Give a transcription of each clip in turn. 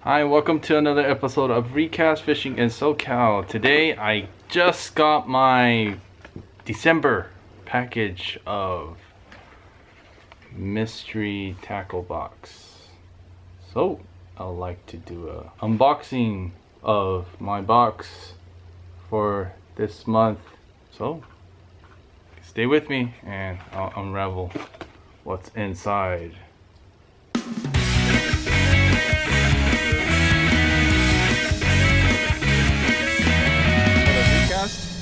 Hi, welcome to another episode of Recast Fishing in SoCal. Today I just got my December package of mystery tackle box. So I'd like to do a unboxing of my box for this month. So stay with me and I'll unravel what's inside.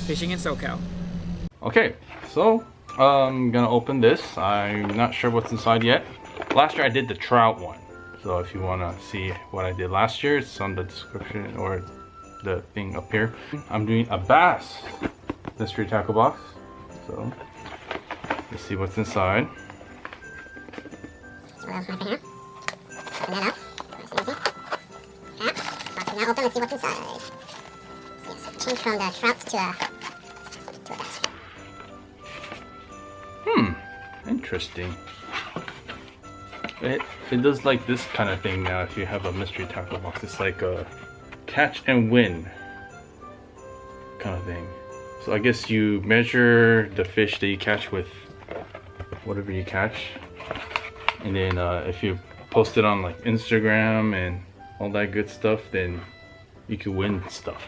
Fishing in SoCal. Okay, so I'm gonna open this. I'm not sure what's inside yet. Last year I did the trout one, so if you want to see what I did last year, it's on the description or the thing up here. I'm doing a bass mystery tackle box, so let's see what's inside. Open that up. Nice and easy. Yeah. Box is now open. Let's see what's inside. So change from the trout to a bass. Interesting. It does like this kind of thing now. If you have a mystery tackle box, it's like a catch and win kind of thing. So I guess you measure the fish that you catch with whatever you catch, and then if you post it on like Instagram and all that good stuff, then you can win stuff.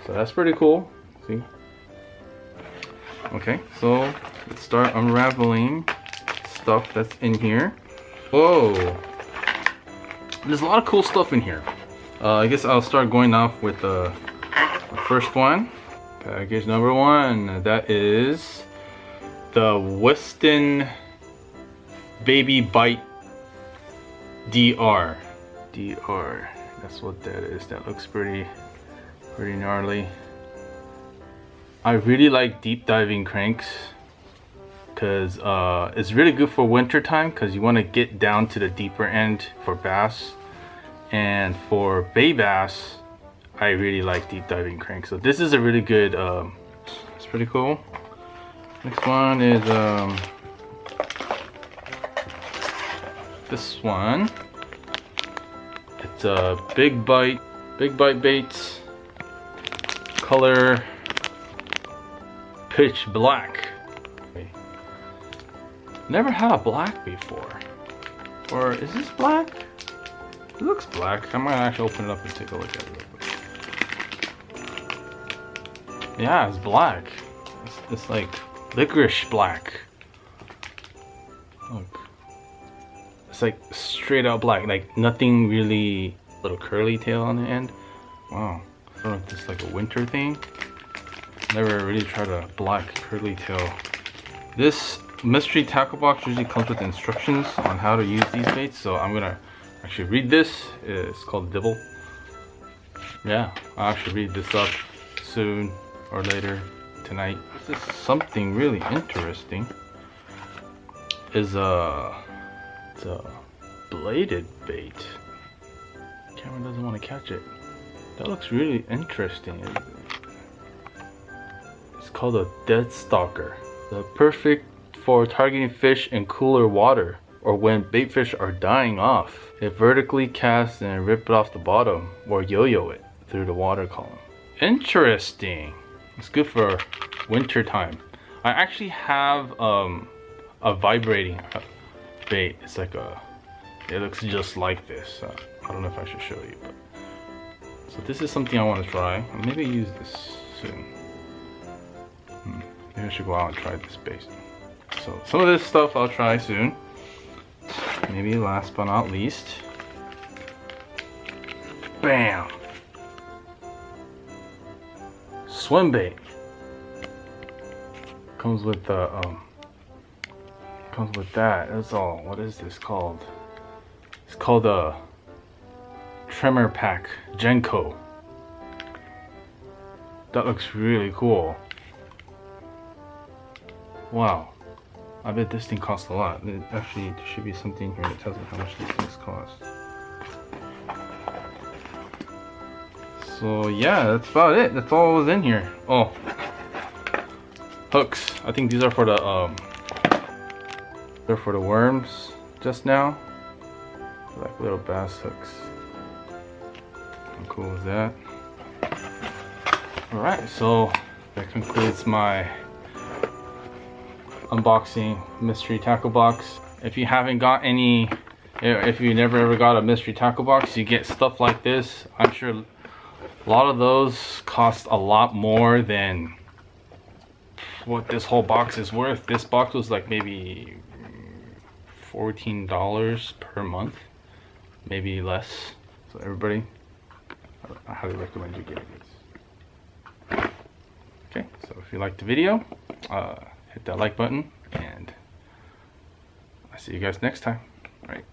So that's pretty cool. See? Okay, so let's start unraveling stuff that's in here. Whoa, there's a lot of cool stuff in here. I guess I'll start going off with the first one. Package number one. That is the Weston Baby Bite DR. DR. That's what that is. That looks pretty gnarly. I really like deep diving cranks because it's really good for winter time because you want to get down to the deeper end for bass, and for bay bass I really like deep diving cranks. So this is a really good it's pretty cool. Next one is this one. It's a big bite baits, color pitch black. Never had a black before. Or is this black? It looks black. I might actually open it up and take a look at it real quick. Yeah, it's black. It's like licorice black. Look. It's like straight out black. Like nothing really, little curly tail on the end. Wow. I don't know if this is like a winter thing. Never really tried a black curly tail. This mystery tackle box usually comes with instructions on how to use these baits, so I'm gonna actually read this. It's called Dibble. Yeah, I'll actually read this up soon or later tonight. This is something really interesting. It's a bladed bait. Camera doesn't want to catch it. That looks really interesting. It's called a dead stalker. The perfect for targeting fish in cooler water or when bait fish are dying off. It vertically casts and rip it off the bottom or yo-yo it through the water column. Interesting. It's good for winter time. I actually have a vibrating bait. It's like it looks just like this. I don't know if I should show you, but so this is something I want to try. I'll maybe use this soon. Maybe I should go out and try this bait. So some of this stuff I'll try soon. Maybe last but not least. Bam! Swim bait. Comes with the comes with that. That's all. What is this called? It's called a Tremor Pack Genco. That looks really cool. Wow. I bet this thing costs a lot. Actually, there should be something here that tells me how much these things cost. So yeah, that's about it. That's all was in here. Oh, hooks. I think these are for the they're for the worms just now. Like little bass hooks. How cool is that? Alright, so that concludes my unboxing mystery tackle box. If you haven't got any, if you never ever got a mystery tackle box, you get stuff like this. I'm sure a lot of those cost a lot more than what this whole box is worth. This box was like maybe $14 per month, maybe less. So everybody, I highly recommend you getting this. Okay, so if you liked the video, hit that like button, and I'll see you guys next time. All right.